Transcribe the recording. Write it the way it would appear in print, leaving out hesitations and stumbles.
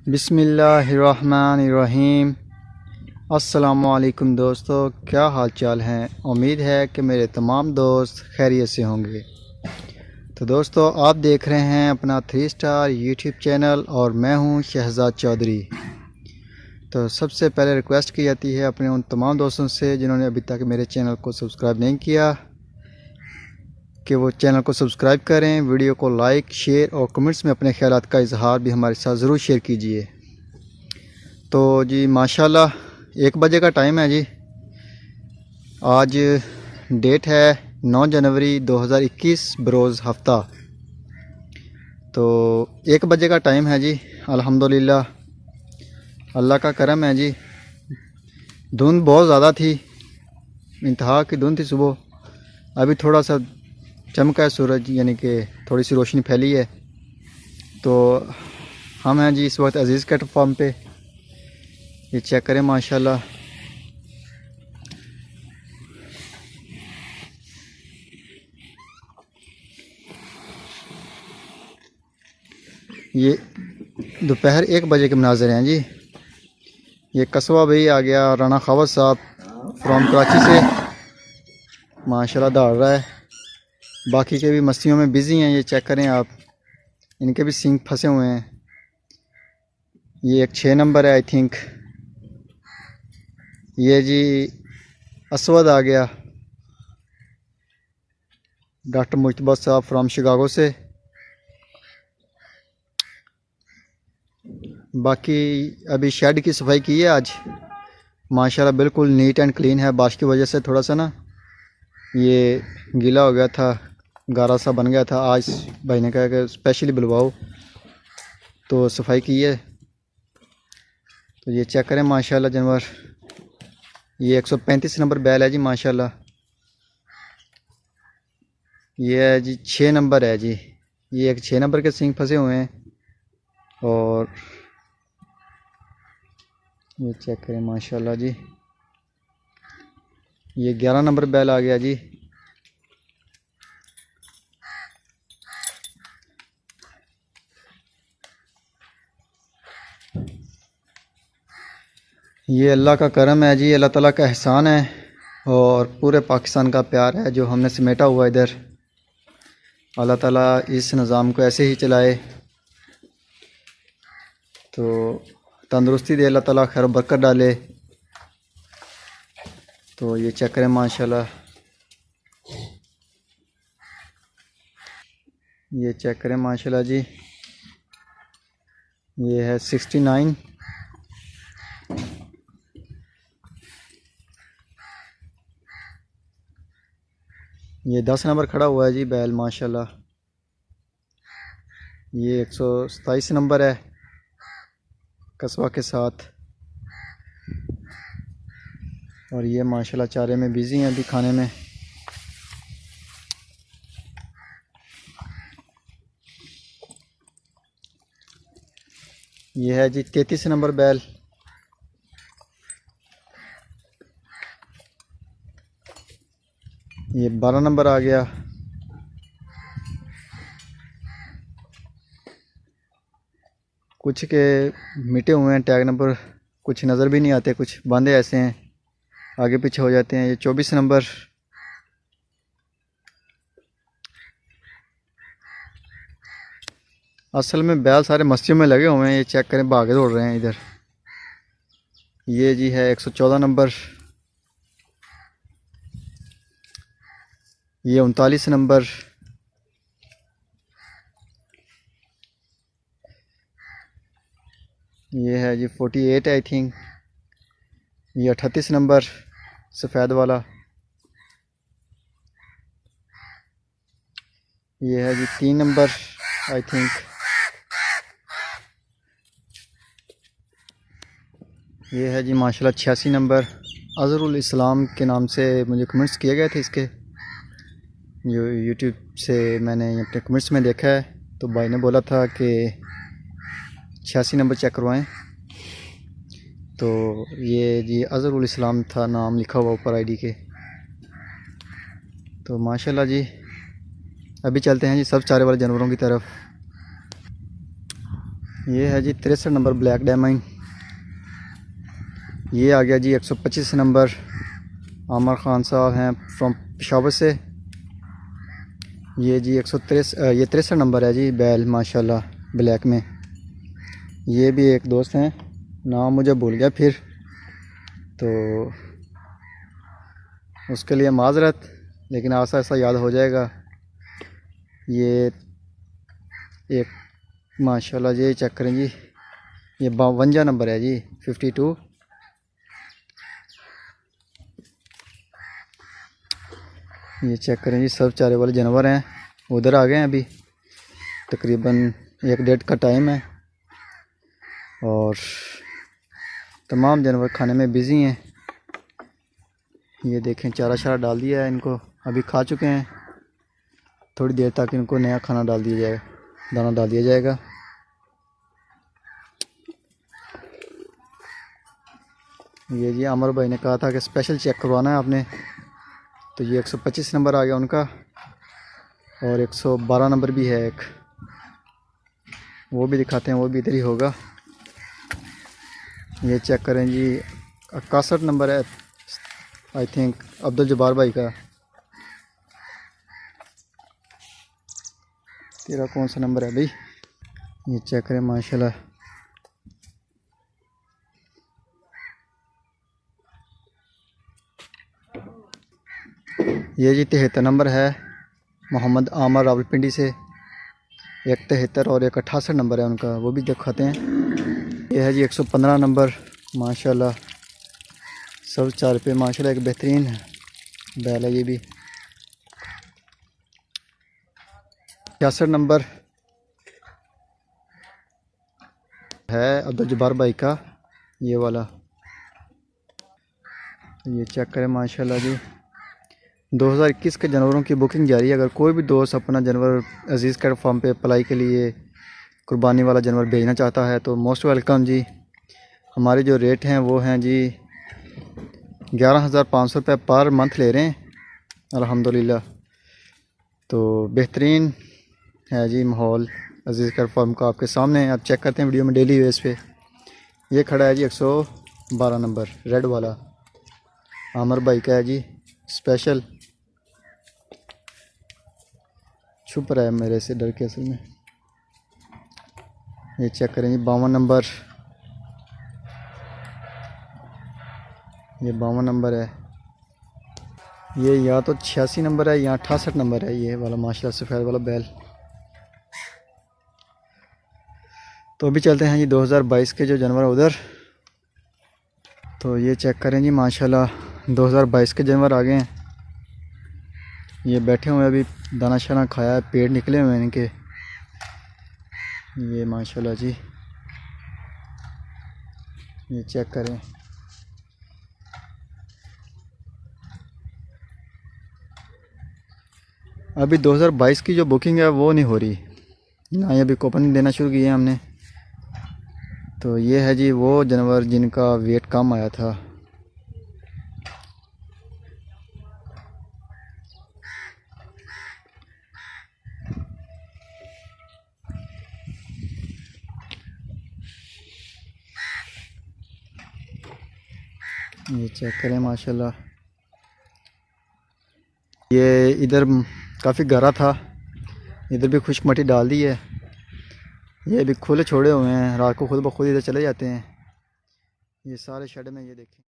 बिस्मिल्लाहिर्रहमानिर्रहीम। अस्सलामुअलैकुम दोस्तों, क्या हाल चाल हैं। उम्मीद है कि मेरे तमाम दोस्त खैरियत से होंगे। तो दोस्तों, आप देख रहे हैं अपना 3 स्टार यूट्यूब चैनल और मैं हूं शहजाद चौधरी। तो सबसे पहले रिक्वेस्ट की जाती है अपने उन तमाम दोस्तों से जिन्होंने अभी तक मेरे चैनल को सब्सक्राइब नहीं किया कि वो चैनल को सब्सक्राइब करें, वीडियो को लाइक शेयर और कमेंट्स में अपने ख्यालात का इजहार भी हमारे साथ ज़रूर शेयर कीजिए। तो जी माशाल्लाह 1 बजे का टाइम है जी। आज डेट है 9 जनवरी 2021 बरोज़ हफ्ता। तो 1 बजे का टाइम है जी। अल्हम्दुलिल्लाह अल्लाह का करम है जी। धुंध बहुत ज़्यादा थी, इंतहा की धुंध थी सुबह। अभी थोड़ा सा चमका है सूरज, यानी कि थोड़ी सी रोशनी फैली है। तो हम हैं जी इस वक्त अजीज़ कैटल फार्म पे। ये चेक करें माशाल्लाह। ये दोपहर 1 बजे के मनाज़र हैं जी। ये कस्बा भाई आ गया, राना खावत साहब फ्रॉम कराची से माशाल्लाह दौड़ रहा है। बाकी के भी मस्तियों में बिज़ी हैं। ये चेक करें आप, इनके भी सींग फंसे हुए हैं। ये एक 6 नंबर है आई थिंक। ये जी असवद आ गया, डॉक्टर मुश्तबा साहब फ्रॉम शिकागो से। बाकी अभी शेड की सफाई की है आज माशाल्लाह, बिल्कुल नीट एंड क्लीन है। बारिश की वजह से थोड़ा सा ना ये गीला हो गया था, गारा सा बन गया था। आज भाई ने कहा कि स्पेशली बुलवाओ, तो सफाई की है। तो ये चेक करें माशाल्लाह जानवर। ये 135 नंबर बैल है जी माशाल्लाह। ये है जी 6 नंबर है जी। ये एक 6 नंबर के सींग फंसे हुए हैं। और ये चेक करें माशाल्लाह जी। ये 11 नंबर बैल आ गया जी। ये अल्लाह का करम है जी, अल्लाह ताला का एहसान है और पूरे पाकिस्तान का प्यार है जो हमने समेटा हुआ इधर। अल्लाह ताला इस निज़ाम को ऐसे ही चलाए, तो तंदुरुस्ती दे अल्लाह ताला, खैर बरकत डाले। तो ये चेक करें माशाल्लाह। ये चेक करें माशाल्लाह जी। ये है 69। ये 10 नंबर खड़ा हुआ है जी बैल माशाल्लाह। ये 127 नंबर है कस्बा के साथ। और ये माशाल्लाह चारे में बिज़ी हैं अभी, खाने में। ये है जी 33 नंबर बैल। ये 12 नंबर आ गया। कुछ के मिटे हुए हैं टैग नंबर, कुछ नज़र भी नहीं आते, कुछ बांधे ऐसे हैं आगे पीछे हो जाते हैं। ये 24 नंबर। असल में बैल सारे मस्तियों में लगे हुए हैं। ये चेक करें, भागे दौड़ रहे हैं इधर। ये जी है 114 नंबर। ये 39 नंबर। ये है जी 48 आई थिंक। ये 38 नंबर सफ़ेद वाला। ये है जी 3 नंबर आई थिंक। ये है जी माशाल्लाह 86 नंबर। अज़हरुल इस्लाम के नाम से मुझे कमेंट्स किए गए थे इसके, जो यूट्यूब से मैंने अपने कमेंट्स में देखा है। तो भाई ने बोला था कि 86 नंबर चेक करवाएं। तो ये जी अज़हरुल इस्लाम था नाम लिखा हुआ ऊपर आईडी के। तो माशाल्लाह जी अभी चलते हैं जी सब चारे वाले जानवरों की तरफ। ये है जी 63 नंबर ब्लैक डायमंड। ये आ गया जी 125 नंबर। आमर खान साहब हैं फ्रॉम पेशावर से। ये जी 163 ये 63 नंबर है जी बैल माशाल्लाह ब्लैक में। ये भी एक दोस्त हैं, नाम मुझे भूल गया फिर, तो उसके लिए माजरत, लेकिन आसा ऐसा याद हो जाएगा। ये एक माशाल्लाह ये चेक करें जी, ये 52 नंबर है जी 52। ये चेक करें जी, सब चारे वाले जानवर हैं, उधर आ गए हैं अभी। तकरीबन 1 डेढ़ का टाइम है और तमाम जानवर खाने में बिज़ी हैं। ये देखें चारा शारा डाल दिया है इनको, अभी खा चुके हैं। थोड़ी देर तक इनको नया खाना डाल दिया जाएगा, दाना डाल दिया जाएगा। ये जी अमर भाई ने कहा था कि स्पेशल चेक करवाना है आपने, तो ये 125 नंबर आ गया उनका, और 112 नंबर भी है एक, वो भी दिखाते हैं, वो भी इधर ही होगा। ये चेक करें जी 61 नंबर है आई थिंक अब्दुल जब्बार भाई का। तेरा कौन सा नंबर है भाई? ये चेक करें माशाल्लाह। ये जी 73 नंबर है मोहम्मद आमर रावलपिंडी से। एक 73 और एक 68 नंबर है उनका, वो भी दिखाते हैं। ये है जी 115 नंबर माशाल्लाह। सब चार पे माशाल्लाह एक बेहतरीन बैल है। ये भी 66 नंबर है अब्दुल जब्बार भाई का, ये वाला। ये चेक करें माशाल्लाह जी। 2021 के जानवरों की बुकिंग जारी है। अगर कोई भी दोस्त अपना जानवर अजीज़ कैट फार्म पे पलाई के लिए कुर्बानी वाला जानवर भेजना चाहता है तो मोस्ट वेलकम जी। हमारे जो रेट हैं वो हैं जी 11,500 रुपये पर मंथ ले रहे हैं अल्हम्दुलिल्लाह। तो बेहतरीन है जी माहौल अजीज़ कैट फार्म का आपके सामने आप चेक करते हैं वीडियो में डेली बेस पे। ये खड़ा है जी 112 नंबर रेड वाला, आमर भाई का है जी स्पेशल। छुप रहा है मेरे से डर के असल में। ये चेक करें जी 52 नंबर, ये 52 नंबर है। ये या तो 86 नंबर है या 68 नंबर है ये वाला माशाल्लाह सफ़ेद वाला बैल। तो अभी चलते हैं जी 2022 के जो जानवर उधर। तो ये चेक करें जी माशाल्लाह 2022 के जानवर आ गए हैं। ये बैठे हुए अभी दाना शाना खाया है, पेड़ निकले हुए हैं इनके। ये माशाल्लाह जी, ये चेक करें। अभी 2022 की जो बुकिंग है वो नहीं हो रही ना, ये अभी कूपन देना शुरू किया हमने। तो ये है जी वो जानवर जिनका वेट कम आया था। ये चेक करें माशाल्लाह। ये इधर काफ़ी गहरा था, इधर भी खुश्क मट्टी डाल दी है। ये भी खुले छोड़े हुए हैं, रात को खुद ब खुद इधर चले जाते हैं। ये सारे शेड में ये देखें।